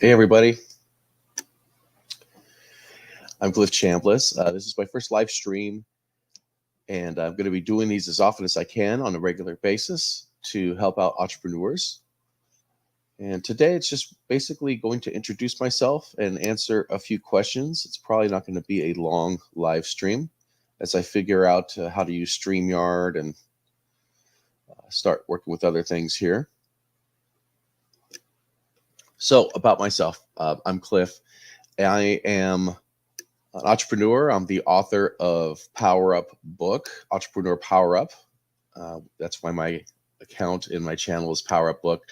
Hey everybody, I'm Cliff Chambliss. This is my first live stream, and I'm going to be doing these as often as I can on a regular basis to help out entrepreneurs. And today it's just basically going to introduce myself and answer a few questions. It's probably not going to be a long live stream as I figure out how to use StreamYard and start working with other things here. So, about myself, I'm Cliff. I am an entrepreneur. I'm the author of Power Up book, Entrepreneur Power Up. That's why my account in my channel is Power Up Book.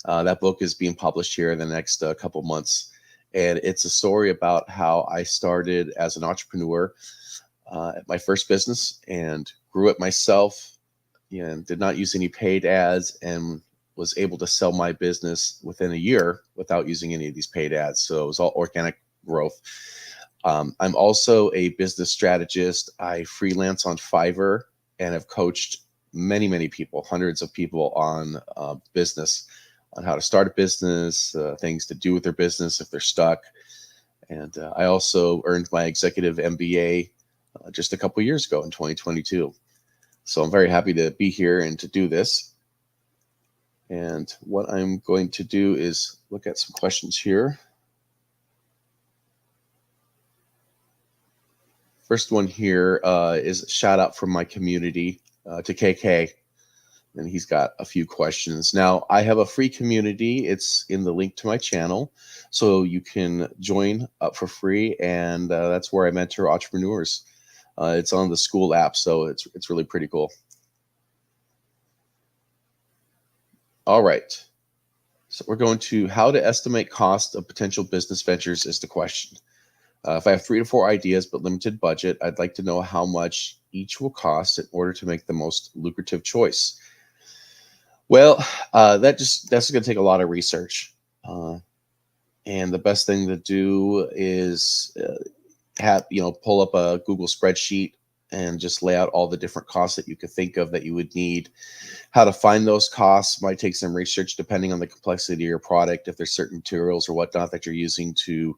That book is being published here in the next couple months. And it's a story about how I started as an entrepreneur at my first business and grew it myself and did not use any paid ads and was able to sell my business within a year without using any of these paid ads. So it was all organic growth. I'm also a business strategist. I freelance on Fiverr and have coached many people, hundreds of people on business, on how to start a business, things to do with their business if they're stuck. And I also earned my executive MBA just a couple years ago in 2022. So I'm very happy to be here and to do this. And what I'm going to do is look at some questions here. First one here is a shout out from my community to KK, and he's got a few questions. Now, I have a free community. It's in the link to my channel, so you can join up for free, and that's where I mentor entrepreneurs. It's on the SKOOL app, so it's really pretty cool. All right, so we're going to how to estimate cost of potential business ventures is the question. If I have 3 to 4 ideas but limited budget, I'd like to know how much each will cost in order to make the most lucrative choice. Well, that's going to take a lot of research, and the best thing to do is pull up a Google spreadsheet and just lay out all the different costs that you could think of that you would need. How to find those costs might take some research depending on the complexity of your product. If there's certain materials or whatnot that you're using to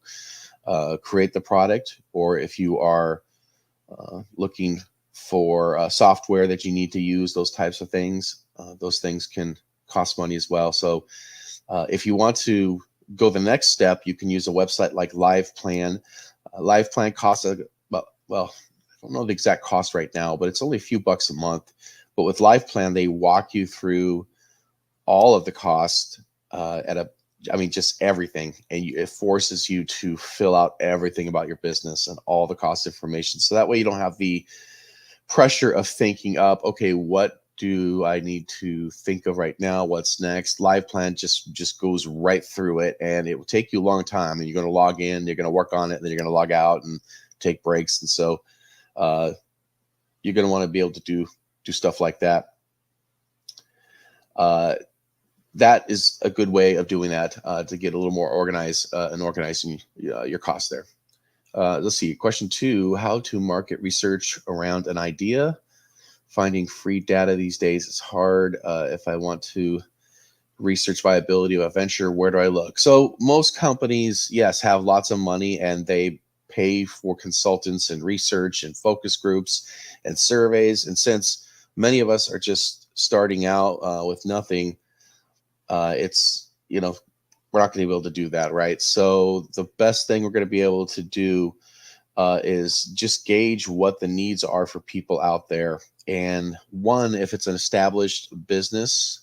create the product, or if you are looking for software that you need to use, those types of things, those things can cost money as well. So if you want to go the next step, you can use a website like LivePlan. LivePlan costs I don't know the exact cost right now, but it's only a few bucks a month. But with LivePlan, they walk you through all of the cost just everything. And it forces you to fill out everything about your business and all the cost information. So that way you don't have the pressure of thinking up, okay, what do I need to think of right now? What's next? LivePlan just goes right through it, and it will take you a long time. And you're going to log in, you're going to work on it, and then you're going to log out and take breaks. And so you're going to want to be able to do stuff like that. That is a good way of doing that to get a little more organized and organizing your costs there. Let's see. Question 2, how to market research around an idea. Finding free data these days is hard. If I want to research viability of a venture, where do I look? So most companies, yes, have lots of money and they pay for consultants and research and focus groups and surveys. And since many of us are just starting out with nothing, we're not going to be able to do that, right? So the best thing we're going to be able to do is just gauge what the needs are for people out there. And one, if it's an established business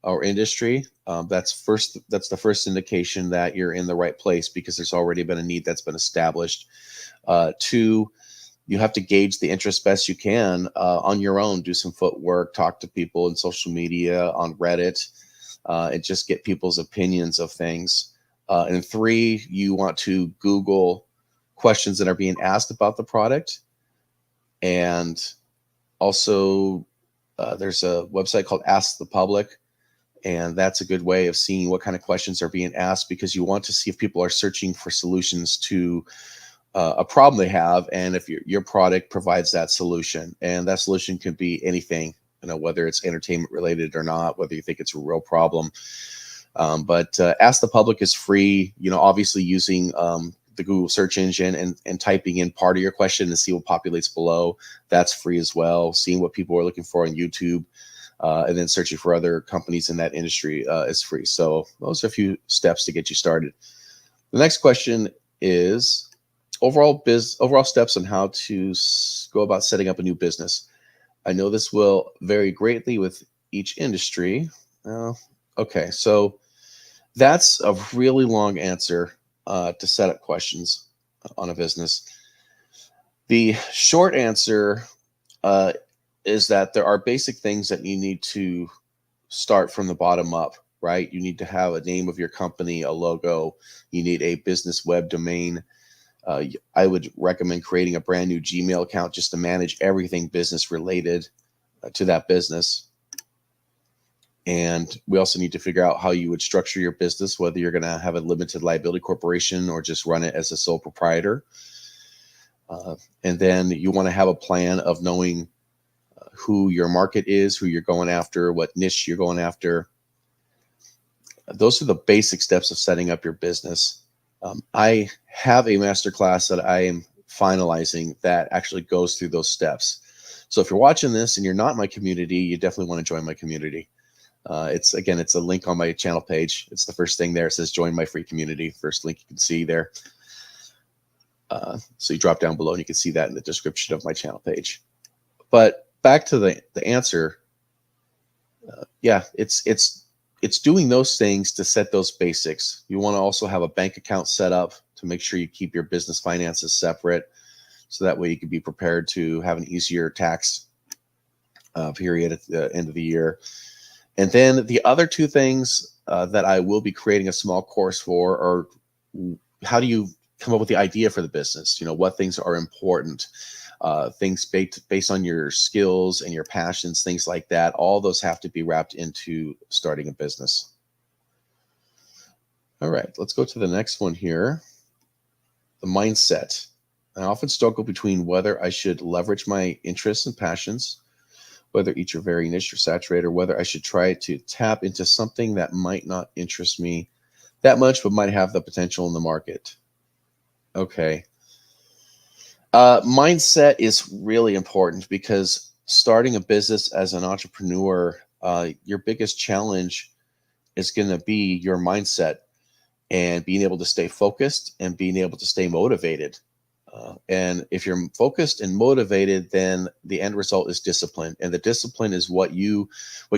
or industry, that's the first indication that you're in the right place because there's already been a need that's been established. 2, you have to gauge the interest best you can on your own. Do some footwork, talk to people in social media, on Reddit, and just get people's opinions of things. And 3, you want to Google questions that are being asked about the product. And also, there's a website called Ask the Public. And that's a good way of seeing what kind of questions are being asked, because you want to see if people are searching for solutions to a problem they have, and if your product provides that solution. And that solution can be anything, whether it's entertainment related or not, whether you think it's a real problem. But Ask the Public is free, obviously using the Google search engine and typing in part of your question and see what populates below. That's free as well. Seeing what people are looking for on YouTube and then searching for other companies in that industry is free. So those are a few steps to get you started. The next question is overall steps on how to go about setting up a new business. I know this will vary greatly with each industry. Okay, so that's a really long answer to set up questions on a business. The short answer is that there are basic things that you need to start from the bottom up, right? You need to have a name of your company, a logo. You need a business web domain. I would recommend creating a brand new Gmail account just to manage everything business related to that business. And we also need to figure out how you would structure your business, whether you're going to have a limited liability corporation or just run it as a sole proprietor. And then you want to have a plan of knowing who your market is, who you're going after, what niche you're going after. Those are the basic steps of setting up your business. I have a masterclass that I am finalizing that actually goes through those steps. So if you're watching this and you're not in my community, you definitely want to join my community. It's a link on my channel page. It's the first thing there. It says join my free community. First link you can see there. So you drop down below and you can see that in the description of my channel page. But back to the answer. It's doing those things to set those basics. You want to also have a bank account set up to make sure you keep your business finances separate. So that way you can be prepared to have an easier tax period at the end of the year. And then the other two things that I will be creating a small course for are how do you come up with the idea for the business? What things are important, things based on your skills and your passions, things like that. All those have to be wrapped into starting a business. All right, let's go to the next one here. The mindset. I often struggle between whether I should leverage my interests and passions, whether each are very niche or saturated, or whether I should try to tap into something that might not interest me that much, but might have the potential in the market. Okay. Mindset is really important because starting a business as an entrepreneur, your biggest challenge is going to be your mindset and being able to stay focused and being able to stay motivated. And if you're focused and motivated, then the end result is discipline. And the discipline is what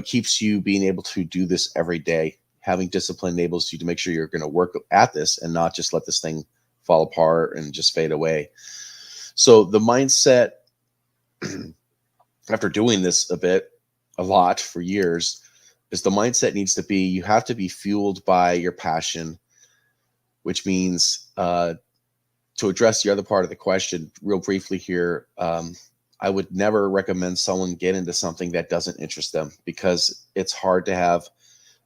keeps you being able to do this every day. Having discipline enables you to make sure you're going to work at this and not just let this thing fall apart and just fade away. So the mindset, after doing this a lot for years, is the mindset needs to be, you have to be fueled by your passion, which means, to address the other part of the question real briefly here, I would never recommend someone get into something that doesn't interest them, because it's hard to have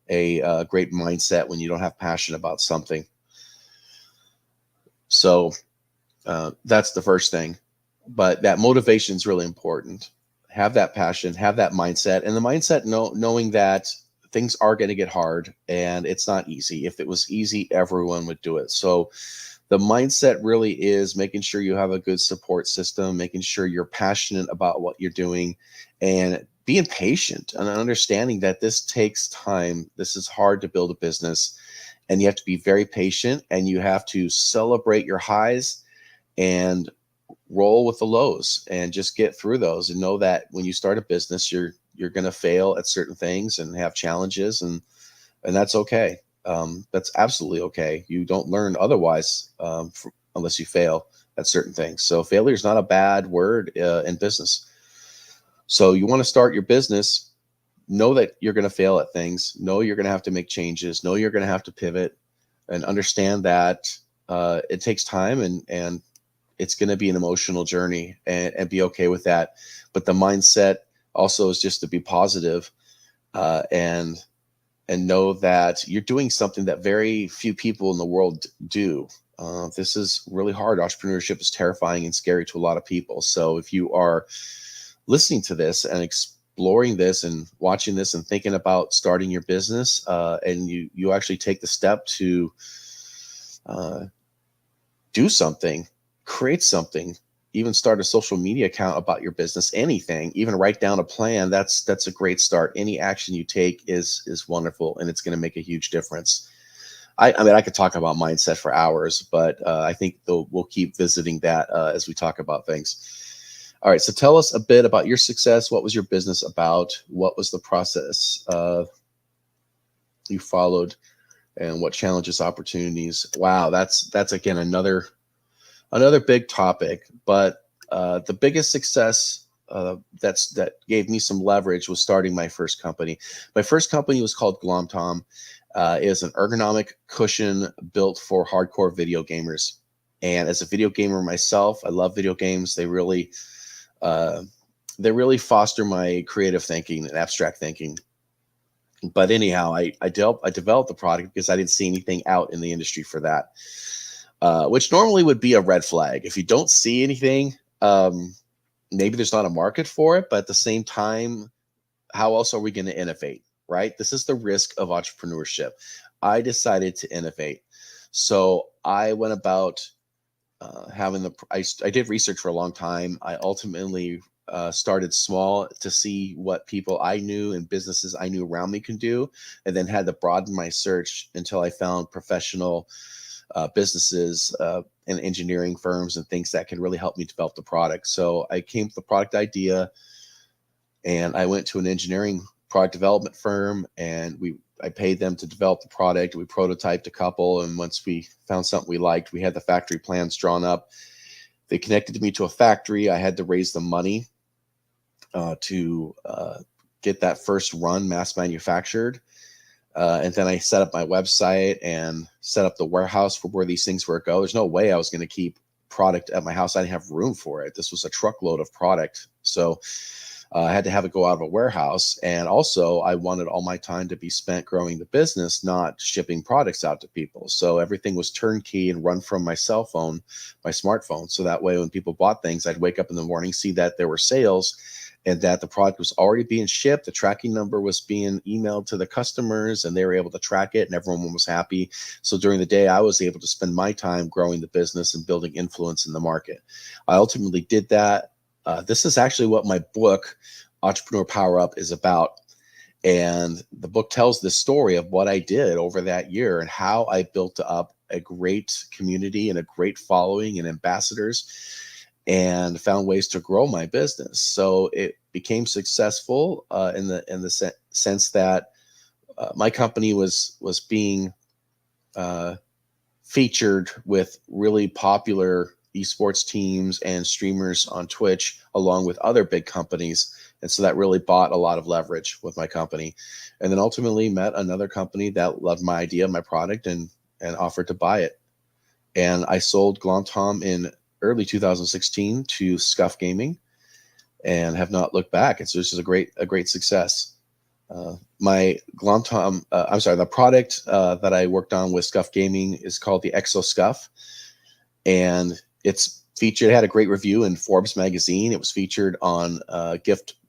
a great mindset when you don't have passion about something. So that's the first thing. But that motivation is really important. Have that passion, have that mindset, and the mindset knowing that things are going to get hard and it's not easy. If it was easy, everyone would do it. So the mindset really is making sure you have a good support system, making sure you're passionate about what you're doing, and being patient and understanding that this takes time. This is hard to build a business, and you have to be very patient, and you have to celebrate your highs and roll with the lows and just get through those, and know that when you start a business, you're going to fail at certain things and have challenges, and that's okay. That's absolutely okay. You don't learn otherwise unless you fail at certain things. So failure is not a bad word in business. So you want to start your business, know that you're going to fail at things, know you're going to have to make changes, know you're going to have to pivot, and understand that it takes time, and it's going to be an emotional journey, and be okay with that. But the mindset also is just to be positive, and know that you're doing something that very few people in the world do. This is really hard. Entrepreneurship is terrifying and scary to a lot of people. So if you are listening to this and exploring this and watching this and thinking about starting your business, and you actually take the step to do something, create something, even start a social media account about your business, anything, even write down a plan, that's a great start. Any action you take is wonderful, and it's going to make a huge difference. I mean, I could talk about mindset for hours, but I think we'll keep visiting that as we talk about things. All right, so tell us a bit about your success. What was your business about? What was the process you followed, and what challenges, opportunities? Wow, that's again another big topic. But the biggest success that gave me some leverage was starting my first company. My first company was called GlomTom. Is an ergonomic cushion built for hardcore video gamers. And as a video gamer myself, I love video games. They really foster my creative thinking and abstract thinking. But anyhow, I developed the product because I didn't see anything out in the industry for that, which normally would be a red flag. If you don't see anything, maybe there's not a market for it. But at the same time, how else are we going to innovate? Right? This is the risk of entrepreneurship. I decided to innovate. So I went about I did research for a long time. I ultimately started small to see what people I knew and businesses I knew around me can do, and then had to broaden my search until I found professional businesses and engineering firms and things that can really help me develop the product. So I came to the product idea, and I went to an engineering product development firm, and I paid them to develop the product. We prototyped a couple, and once we found something we liked, we had the factory plans drawn up. They connected me to a factory. I had to raise the money to get that first run mass manufactured. And then I set up my website and set up the warehouse for where these things were to go. There's no way I was going to keep product at my house. I didn't have room for it. This was a truckload of product. So I had to have it go out of a warehouse. And also, I wanted all my time to be spent growing the business, not shipping products out to people. So everything was turnkey and run from my cell phone, my smartphone. So that way, when people bought things, I'd wake up in the morning, see that there were sales and that the product was already being shipped. The tracking number was being emailed to the customers, and they were able to track it, and everyone was happy. So during the day, I was able to spend my time growing the business and building influence in the market. I ultimately did that. This is actually what my book, Entrepreneur Power Up, is about. And the book tells the story of what I did over that year and how I built up a great community and a great following and ambassadors, and found ways to grow my business. So it became successful in the sense that my company was being featured with really popular esports teams and streamers on Twitch, along with other big companies. And so that really bought a lot of leverage with my company. And then ultimately met another company that loved my idea, my product, and offered to buy it. And I sold GlomTom in early 2016 to Scuff Gaming, and have not looked back. It's just a great success. My GlomTom, the product that I worked on with Scuff Gaming is called the Exo Scuff, and it's featured. It had a great review in Forbes magazine. It was featured on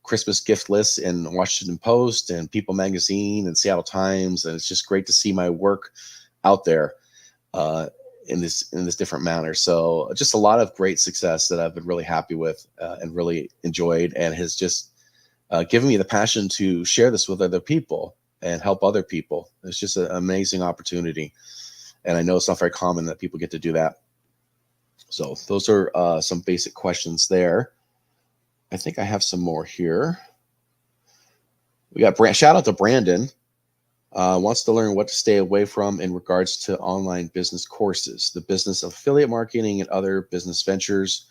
Christmas gift lists in Washington Post and People magazine and Seattle Times, and it's just great to see my work out there in this different manner. So just a lot of great success that I've been really happy with and really enjoyed, and has just given me the passion to share this with other people and help other people. It's just an amazing opportunity, and I know it's not very common that people get to do that. So those are some basic questions there. I think I have some more here. We got shout out to Brandon. Wants to learn what to stay away from in regards to online business courses, the business of affiliate marketing and other business ventures,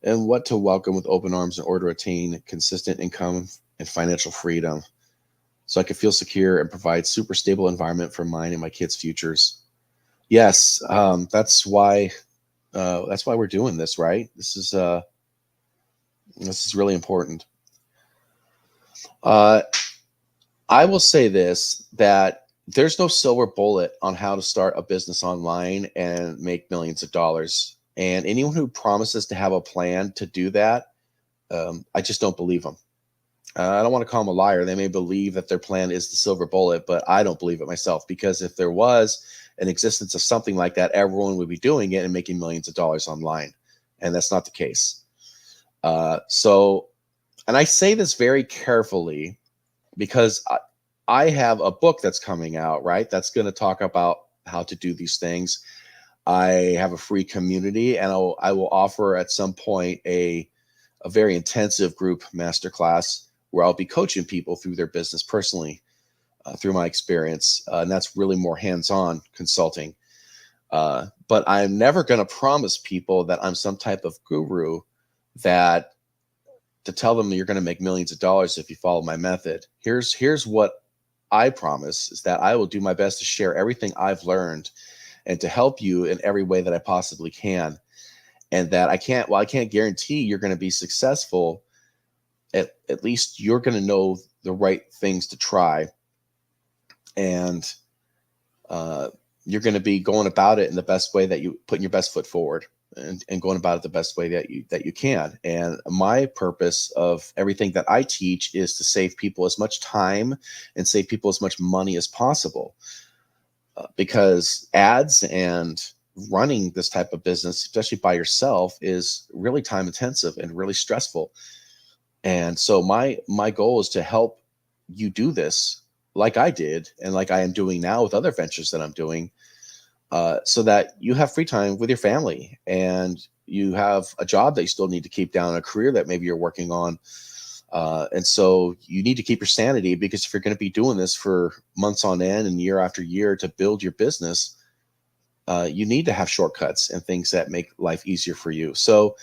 and what to welcome with open arms in order to attain consistent income and financial freedom, so I can feel secure and provide super stable environment for mine and my kids' futures. Yes, that's why we're doing this, right? This is really important. I will say this, that there's no silver bullet on how to start a business online and make millions of dollars. And anyone who promises to have a plan to do that, I just don't believe them. I don't want to call them a liar. They may believe that their plan is the silver bullet, but I don't believe it myself, because if there was an existence of something like that, everyone would be doing it and making millions of dollars online. And that's not the case. So, and I say this very carefully because I have a book that's coming out, right? That's going to talk about how to do these things. I have a free community, and I will offer at some point a very intensive group masterclass where I'll be coaching people through their business personally, through my experience. And that's really more hands-on consulting. But I'm never going to promise people that I'm some type of guru, that to tell them that you're going to make millions of dollars if you follow my method. Here's what I promise, is that I will do my best to share everything I've learned and to help you in every way that I possibly can. And that I can't guarantee you're going to be successful, at least you're going to know the right things to try. And you're going to be going about it in the best way, that you putting your best foot forward, and going about it the best way that you can. And my purpose of everything that I teach is to save people as much time and save people as much money as possible. Because ads and running this type of business, especially by yourself, is really time intensive and really stressful. And so my goal is to help you do this like I did, and like I am doing now with other ventures that I'm doing, so that you have free time with your family, and you have a job that you still need to keep down, a career that maybe you're working on. And so you need to keep your sanity, because if you're going to be doing this for months on end and year after year to build your business, you need to have shortcuts and things that make life easier for you. So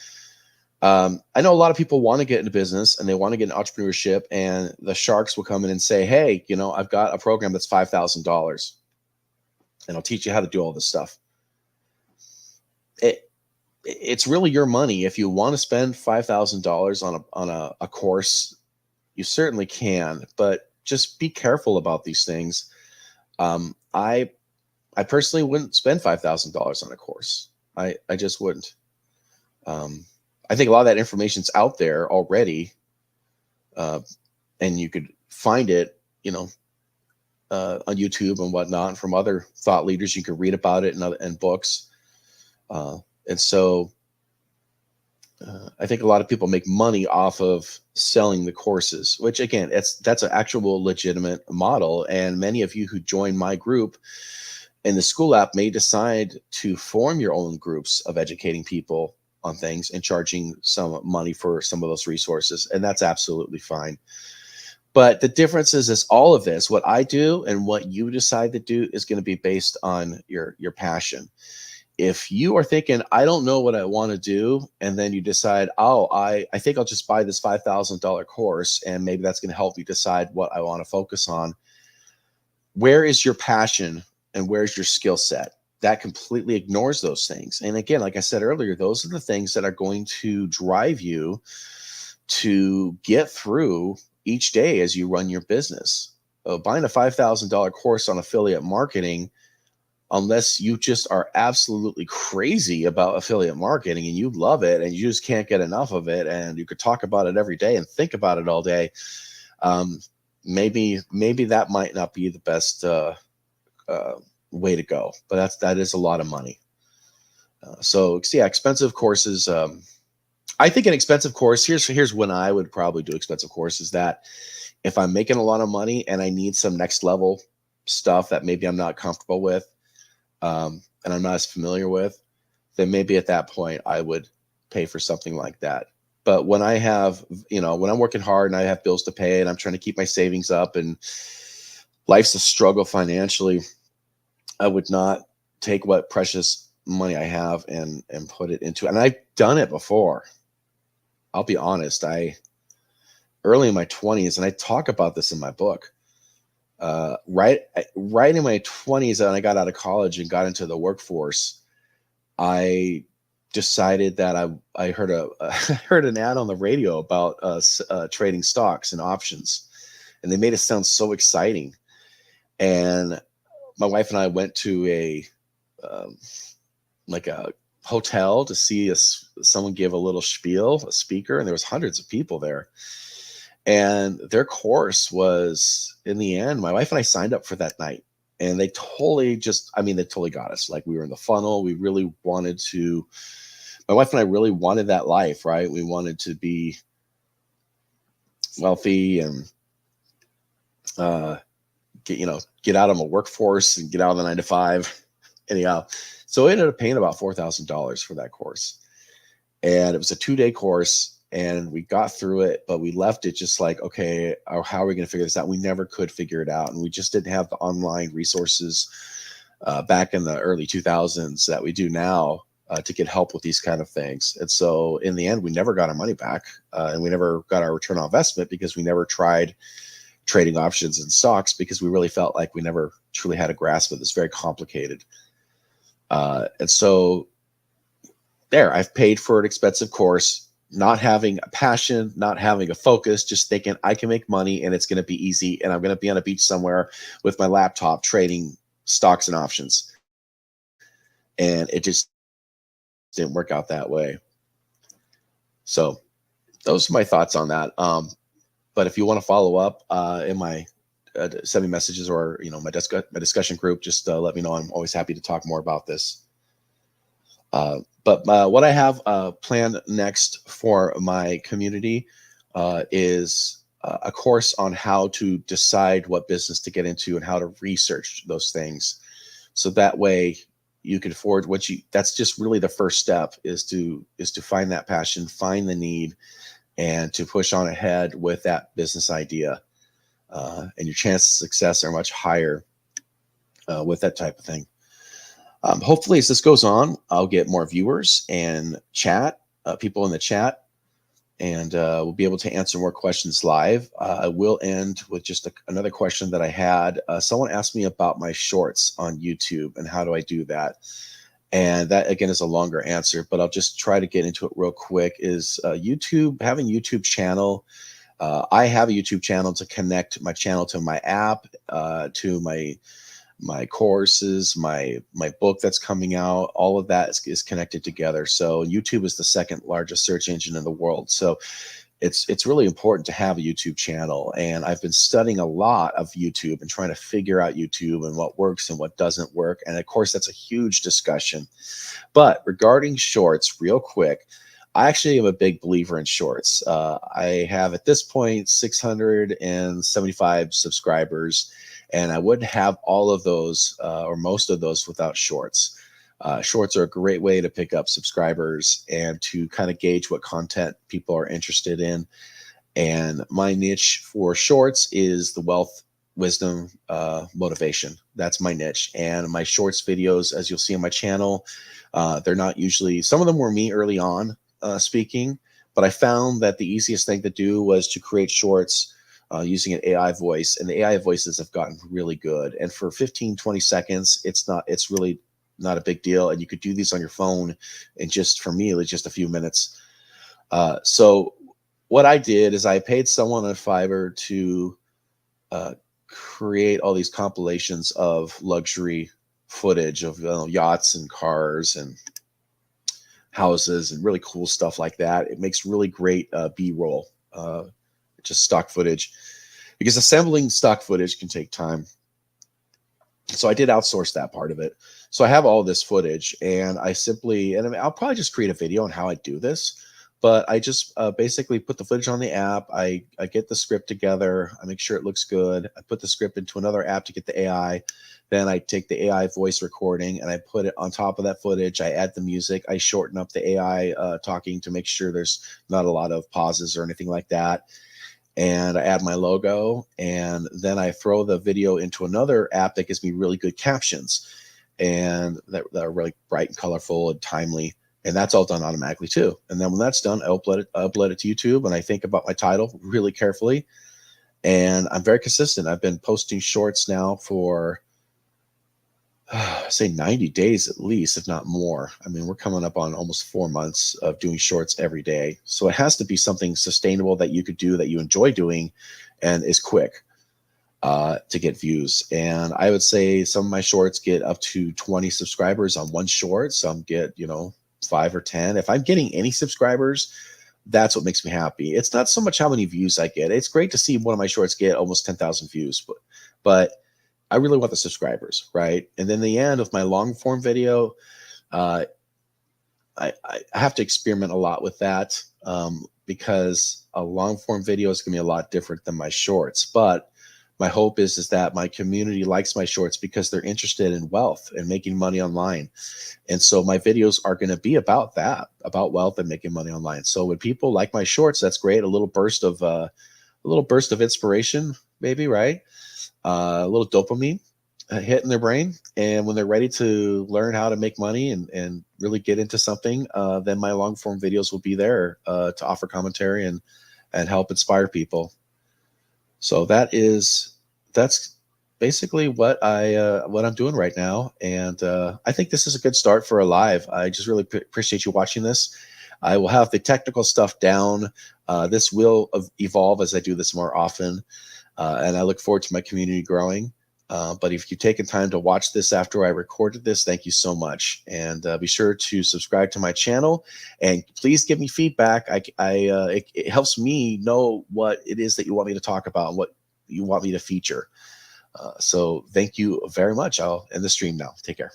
I know a lot of people want to get into business and they want to get into entrepreneurship, and the sharks will come in and say, hey, I've got a program that's $5,000 and I'll teach you how to do all this stuff. It's really your money. If you want to spend $5,000 on a course, you certainly can, but just be careful about these things. I personally wouldn't spend $5,000 on a course. I just wouldn't. I think a lot of that information's out there already, and you could find it, on YouTube and whatnot, and from other thought leaders. You can read about it in books. And so I think a lot of people make money off of selling the courses, which again, that's an actual legitimate model. And many of you who join my group in the SKOOL app may decide to form your own groups of educating people on things and charging some money for some of those resources. And that's absolutely fine. But the difference is all of this, what I do and what you decide to do, is going to be based on your passion. If you are thinking, I don't know what I want to do, and then you decide, oh, I think I'll just buy this $5,000 course, and maybe that's going to help you decide what I want to focus on. Where is your passion and where's your skill set? That completely ignores those things. And again, like I said earlier, those are the things that are going to drive you to get through each day as you run your business. Buying a $5,000 course on affiliate marketing, unless you just are absolutely crazy about affiliate marketing and you love it and you just can't get enough of it, and you could talk about it every day and think about it all day, maybe that might not be the best way to go. But that is a lot of money. So yeah, expensive courses. I think an expensive course, here's when I would probably do expensive courses, that if I'm making a lot of money and I need some next level stuff that maybe I'm not comfortable with, and I'm not as familiar with, then maybe at that point I would pay for something like that. But when I have, when I'm working hard and I have bills to pay and I'm trying to keep my savings up and life's a struggle financially, I would not take what precious money I have and put it into, and I've done it before. I'll be honest. Early in my 20s, and I talk about this in my book, right in my 20s, and I got out of college and got into the workforce, I decided that I heard heard an ad on the radio about trading stocks and options, and they made it sound so exciting. And my wife and I went to a hotel to see someone give a little spiel, a speaker, and there was hundreds of people there. And their course was, in the end, my wife and I signed up for that night. And they totally just, I mean, they totally got us. Like, we were in the funnel. We really wanted to, my wife and I really wanted that life, right? We wanted to be wealthy and uh, get out of a workforce and get out of the 9 to 5. Anyhow, so we ended up paying about $4,000 for that course. And it was a 2-day course, and we got through it, but we left it just like, okay, how are we going to figure this out? We never could figure it out. And we just didn't have the online resources back in the early 2000s that we do now to get help with these kind of things. And so in the end, we never got our money back, and we never got our return on investment because we never tried trading options and stocks, because we really felt like we never truly had a grasp of this. Very complicated. And so there, I've paid for an expensive course, not having a passion, not having a focus, just thinking I can make money and it's going to be easy. And I'm going to be on a beach somewhere with my laptop trading stocks and options. And it just didn't work out that way. So those are my thoughts on that. But if you want to follow up in my send me messages, or my discussion group, just let me know. I'm always happy to talk more about this. But what I have planned next for my community is a course on how to decide what business to get into and how to research those things. So that way you can afford that's just really the first step, is to find that passion, find the need, and to push on ahead with that business idea. And your chances of success are much higher with that type of thing. Hopefully, as this goes on, I'll get more viewers and people in the chat, and we'll be able to answer more questions live. I will end with just another question that I had. Someone asked me about my shorts on YouTube and how do I do that? And that, again, is a longer answer, but I'll just try to get into it real quick. Is having YouTube channel. I have a YouTube channel to connect my channel to my app, to my courses, my book that's coming out. All of that is connected together. So YouTube is the second largest search engine in the world. So it's really important to have a YouTube channel. And I've been studying a lot of YouTube and trying to figure out YouTube and what works and what doesn't work. And of course, that's a huge discussion. But regarding shorts, real quick, I actually am a big believer in shorts. I have at this point 675 subscribers, and I wouldn't have all of those or most of those without shorts. Shorts are a great way to pick up subscribers and to kind of gauge what content people are interested in. And my niche for shorts is the wealth, wisdom, motivation. That's my niche. And my shorts videos, as you'll see on my channel, they're not usually, some of them were me early on speaking, but I found that the easiest thing to do was to create shorts using an AI voice, and the AI voices have gotten really good. And for 15-20 seconds, it's really not a big deal. And you could do these on your phone, and just, for me, it's just a few minutes. So what I did is I paid someone on Fiverr to create all these compilations of luxury footage of yachts and cars and houses and really cool stuff like that. It makes really great B-roll, just stock footage, because assembling stock footage can take time. So I did outsource that part of it. So I have all this footage, and I mean, I'll probably just create a video on how I do this, but I just basically put the footage on the app. I get the script together. I make sure it looks good. I put the script into another app to get the AI. Then I take the AI voice recording and I put it on top of that footage. I add the music. I shorten up the AI talking to make sure there's not a lot of pauses or anything like that. And I add my logo, and then I throw the video into another app that gives me really good captions, and that are really bright and colorful and timely. And that's all done automatically too. And then when that's done, I upload it to YouTube, and I think about my title really carefully. And I'm very consistent. I've been posting shorts now for say 90 days at least, if not more. I mean, we're coming up on almost 4 months of doing shorts every day. So it has to be something sustainable that you could do, that you enjoy doing, and is quick to get views. And I would say some of my shorts get up to 20 subscribers on one short. Some get, 5 or 10. If I'm getting any subscribers, That's what makes me happy. It's not so much how many views I get. It's great to see one of my shorts get almost 10,000 views, but I really want the subscribers, right? And then the end of my long form video, uh, I have to experiment a lot with that, because a long form video is going to be a lot different than my shorts. But my hope is that my community likes my shorts because they're interested in wealth and making money online. And so my videos are going to be about that, about wealth and making money online. So when people like my shorts, that's great. A little burst of inspiration, maybe, right? A little dopamine hit in their brain. And when they're ready to learn how to make money and really get into something, then my long form videos will be there to offer commentary and help inspire people. So that's basically what I'm doing right now, and I think this is a good start for a live. I just really appreciate you watching this. I will have the technical stuff down. This will evolve as I do this more often, and I look forward to my community growing. But if you've taken time to watch this after I recorded this, thank you so much. And be sure to subscribe to my channel and please give me feedback. It helps me know what it is that you want me to talk about and what you want me to feature. So thank you very much. I'll end the stream now. Take care.